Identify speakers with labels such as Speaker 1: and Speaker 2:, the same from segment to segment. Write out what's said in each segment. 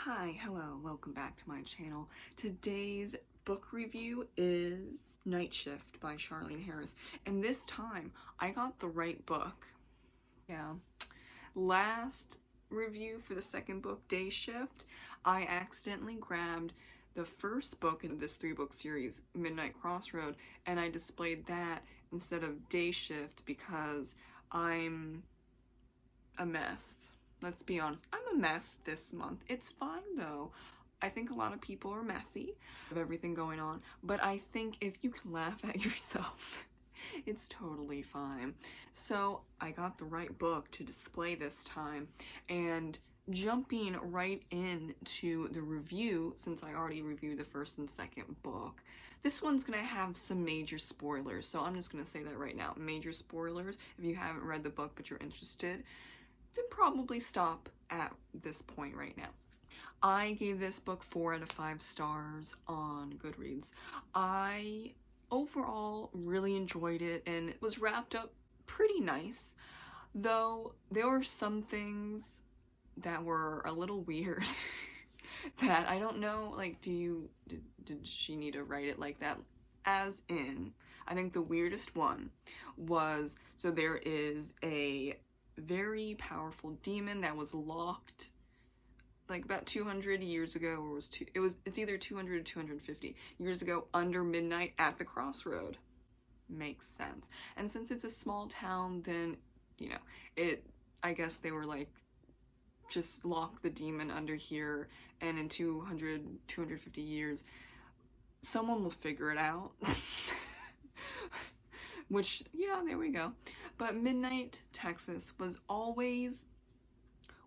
Speaker 1: Hi, hello, welcome back to my channel. Today's book review is Night Shift by Charlaine Harris, and this time I got the right book. Yeah. Last review for the second book, Day Shift, I accidentally grabbed the first book in this 3-book series, Midnight Crossroad, and I displayed that instead of Day Shift because I'm a mess. Let's be honest, I'm a mess this month. It's fine though. I think a lot of people are messy of everything going on, but I think if you can laugh at yourself, it's totally fine. So I got the right book to display this time, and jumping right into the review, since I already reviewed the first and second book, this one's gonna have some major spoilers, so I'm just gonna say that right now. Major spoilers. If you haven't read the book but you're interested, then probably stop at this point right now. I gave this book 4 out of 5 stars on Goodreads. I overall really enjoyed it, and it was wrapped up pretty nice, though there were some things that were a little weird that I don't know, like, did she need to write it like that? As in, I think the weirdest one was, so there is a very powerful demon that was locked like about 200 years ago, or it's either 200 or 250 years ago, under midnight at the crossroad. Makes sense. And since it's a small town, then, you know, I guess they were like, just lock the demon under here, and in 250 years someone will figure it out. Which, yeah, there we go. But Midnight, Texas was always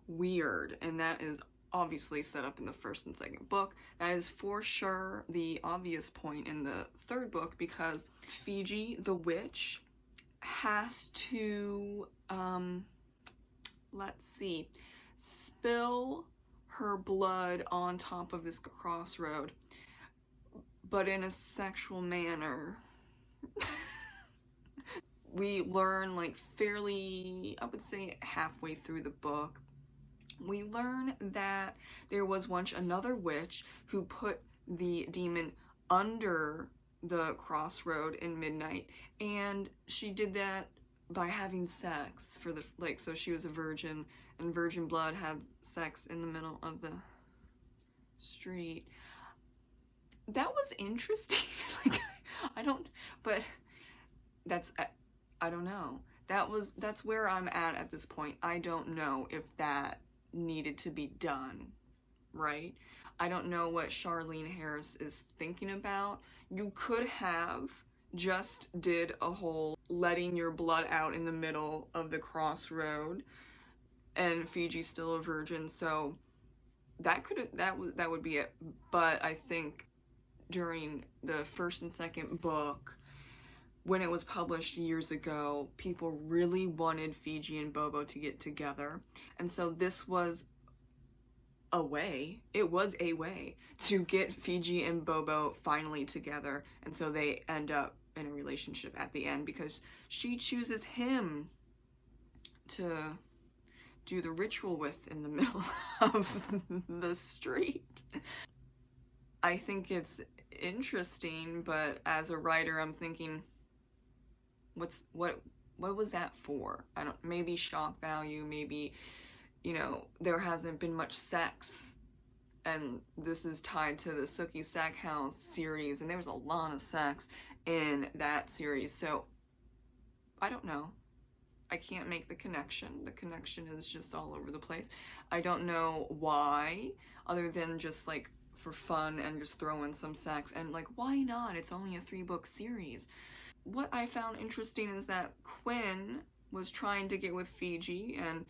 Speaker 1: weird, and that is obviously set up in the first and second book. That is for sure the obvious point in the third book, because Fiji, the witch, has to, let's see, spill her blood on top of this crossroad, but in a sexual manner. We learn, like, fairly, I would say halfway through the book, we learn that there was once another witch who put the demon under the crossroad in midnight, and she did that by having sex for the, like, so she was a virgin, and virgin blood had sex in the middle of the street. That was interesting. Like, I don't, but that's, I don't know. That's where I'm at this point. I don't know if that needed to be done, right? I don't know what Charlaine Harris is thinking about. You could have just did a whole letting your blood out in the middle of the crossroad, and Fiji's still a virgin, so that would be it. But I think during the first and second book, when it was published years ago, people really wanted Fiji and Bobo to get together, and so this was a way, it was a way to get Fiji and Bobo finally together, and so they end up in a relationship at the end because she chooses him to do the ritual with in the middle of the street. I think it's interesting, but as a writer, I'm thinking, what was that for? I don't, maybe shock value, maybe, you know, there hasn't been much sex, and this is tied to the Sookie Stackhouse series, and there was a lot of sex in that series, so I don't know. I can't make the connection. The connection is just all over the place. I don't know why, other than just, like, for fun and just throw in some sex, and, like, why not? It's only a 3-book series. What I found interesting is that Quinn was trying to get with Fiji, and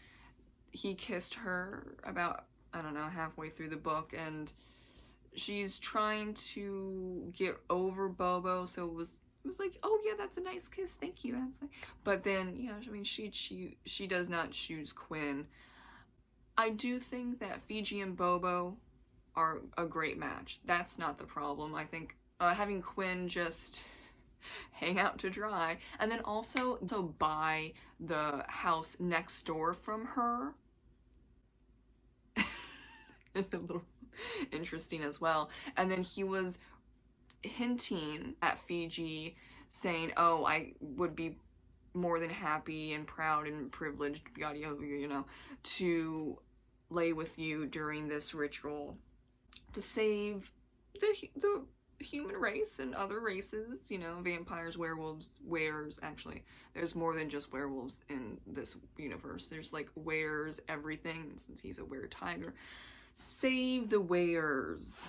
Speaker 1: he kissed her about, I don't know, halfway through the book, and she's trying to get over Bobo, so it was like, oh yeah, that's a nice kiss, thank you, that's nice. But then, yeah, I mean, she does not choose Quinn. I do think that Fiji and Bobo are a great match. That's not the problem. I think having Quinn just hang out to dry, and then also buy the house next door from her. It's a little interesting as well. And then he was hinting at Fiji, saying, oh, I would be more than happy and proud and privileged, yada yada, you know, to lay with you during this ritual to save the human race and other races, you know, vampires, werewolves, wares. Actually, there's more than just werewolves in this universe. There's like wares, everything, since he's a were tiger. Save the wares.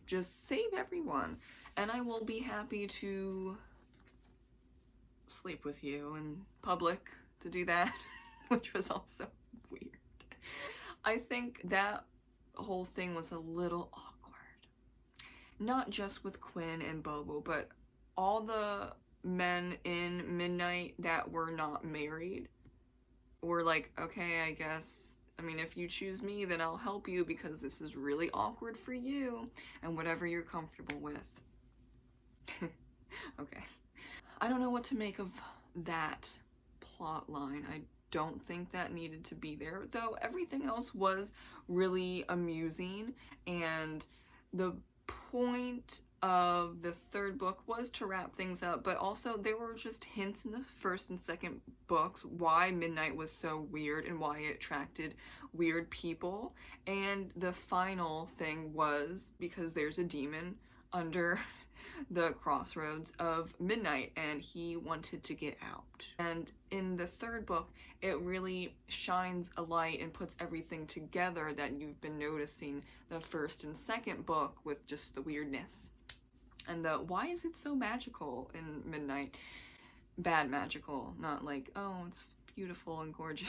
Speaker 1: Just save everyone, and I will be happy to sleep with you in public to do that, which was also weird. I think that whole thing was a little awkward. Not just with Quinn and Bobo, but all the men in Midnight that were not married were like, okay, I guess, I mean, if you choose me, then I'll help you because this is really awkward for you, and whatever you're comfortable with. Okay. I don't know what to make of that plot line. I don't think that needed to be there, though everything else was really amusing, and the point of the third book was to wrap things up, but also there were just hints in the first and second books why Midnight was so weird and why it attracted weird people. And the final thing was because there's a demon under the crossroads of Midnight and he wanted to get out. And in the third book, it really shines a light and puts everything together that you've been noticing the first and second book with just the weirdness. And the why is it so magical in Midnight? Bad magical, not like, oh, it's beautiful and gorgeous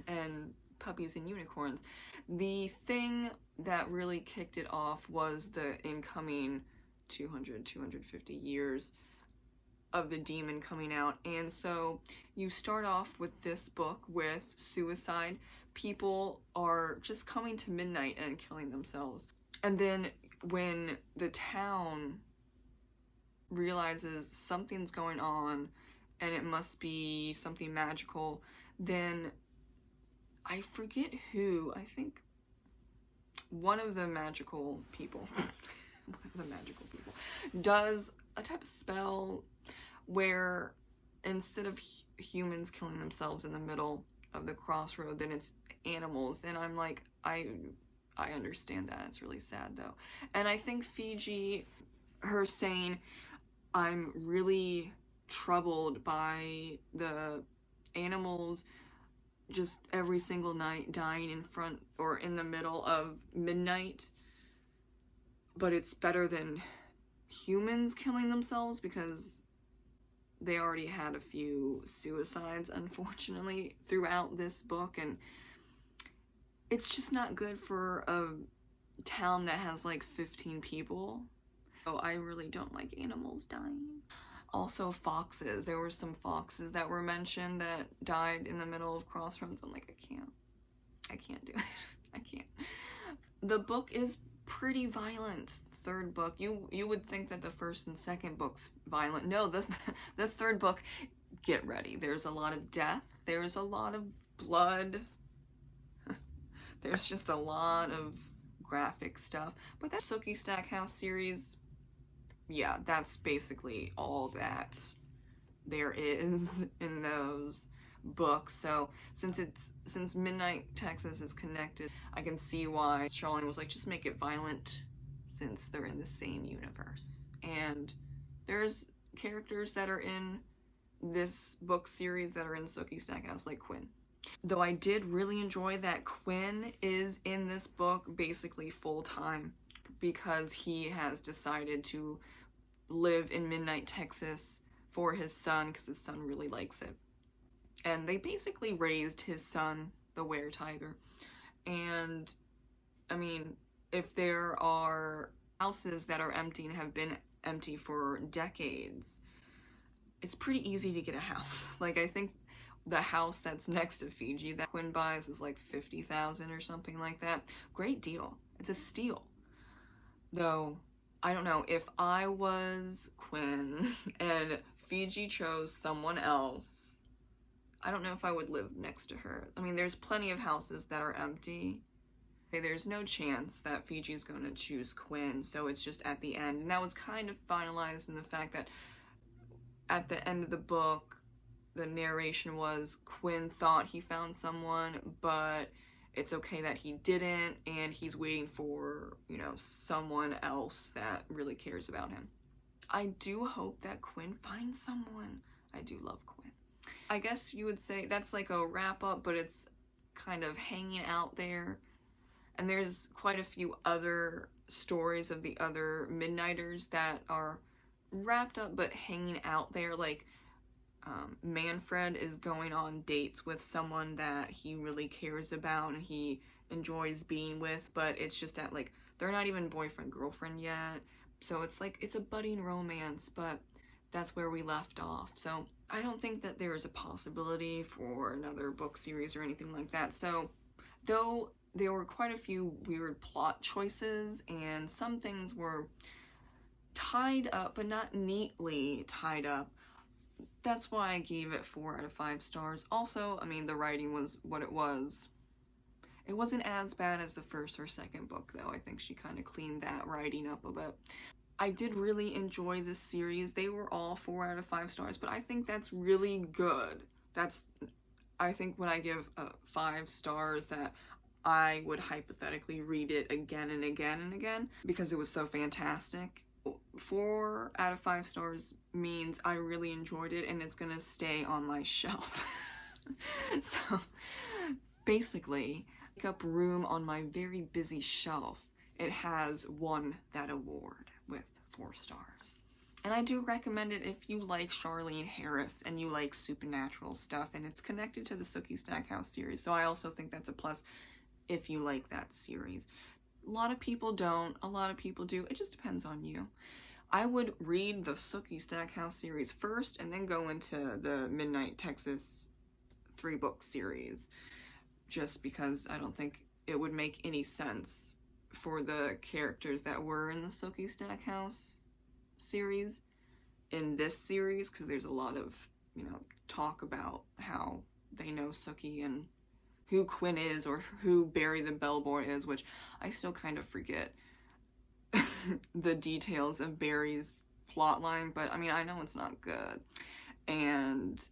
Speaker 1: and puppies and unicorns. The thing that really kicked it off was the incoming 250 years of the demon coming out. And so you start off with this book with suicide. People are just coming to Midnight and killing themselves. And then when the town realizes something's going on and it must be something magical, then I forget who, I think one of the magical people does a type of spell where instead of humans killing themselves in the middle of the crossroad, then it's animals. And I'm like, I understand that. It's really sad though. And I think Fiji, her saying, I'm really troubled by the animals just every single night dying in front or in the middle of midnight, but it's better than humans killing themselves because they already had a few suicides, unfortunately, throughout this book, and it's just not good for a town that has like 15 people. So I really don't like animals dying. Also foxes. There were some foxes that were mentioned that died in the middle of crossroads. I'm like, I can't do it. I can't. The book is pretty violent. Third book, you would think that the first and second book's violent. No, the third book, get ready. There's a lot of death. There's a lot of blood. There's just a lot of graphic stuff. But that Sookie Stackhouse series, yeah, that's basically all that there is in those books. So since Midnight Texas is connected, I can see why Charlaine was like, just make it violent since they're in the same universe. And there's characters that are in this book series that are in Sookie Stackhouse, like Quinn. Though I did really enjoy that Quinn is in this book basically full-time because he has decided to live in Midnight Texas for his son because his son really likes it. And they basically raised his son, the were-tiger. And, I mean, if there are houses that are empty and have been empty for decades, it's pretty easy to get a house. Like, I think the house that's next to Fiji that Quinn buys is like $50,000 or something like that. Great deal. It's a steal. Though, I don't know, if I was Quinn and Fiji chose someone else, I don't know if I would live next to her. I mean, there's plenty of houses that are empty, There's no chance that Fiji's going to choose Quinn, so it's just at the end. And that was kind of finalized in the fact that at the end of the book, the narration was Quinn thought he found someone, but it's okay that he didn't, and he's waiting for, you know, someone else that really cares about him. I do hope that Quinn finds someone. I do love Quinn. I guess you would say that's like a wrap-up, but it's kind of hanging out there. And there's quite a few other stories of the other Midnighters that are wrapped up but hanging out there. Like, Manfred is going on dates with someone that he really cares about and he enjoys being with, but it's just that, like, they're not even boyfriend-girlfriend yet. So it's like, it's a budding romance, but that's where we left off. So I don't think that there is a possibility for another book series or anything like that. So, though there were quite a few weird plot choices and some things were tied up, but not neatly tied up, that's why I gave it 4 out of 5 stars. Also, I mean, the writing was what it was. It wasn't as bad as the first or second book, though. I think she kind of cleaned that writing up a bit. I did really enjoy this series. They were all 4 out of 5 stars, but I think that's really good. I think when I give 5 stars, that I would hypothetically read it again and again and again because it was so fantastic. 4 out of 5 stars means I really enjoyed it and it's gonna stay on my shelf. So basically, take up room on my very busy shelf. It has won that award with 4 stars. And I do recommend it if you like Charlaine Harris and you like supernatural stuff, and it's connected to the Sookie Stackhouse series, so I also think that's a plus if you like that series. A lot of people don't, a lot of people do. It just depends on you. I would read the Sookie Stackhouse series first and then go into the Midnight Texas 3-book series, just because I don't think it would make any sense for the characters that were in the Sookie Stackhouse series in this series, because there's a lot of, you know, talk about how they know Sookie and who Quinn is or who Barry the Bellboy is, which I still kind of forget the details of Barry's plotline, but I mean, I know it's not good. And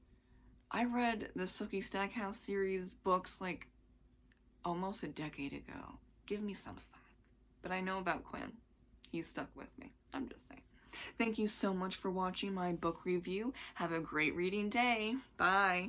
Speaker 1: I read the Sookie Stackhouse series books like almost a decade ago. Give me some slack. But I know about Quinn. He's stuck with me. I'm just saying. Thank you so much for watching my book review. Have a great reading day. Bye.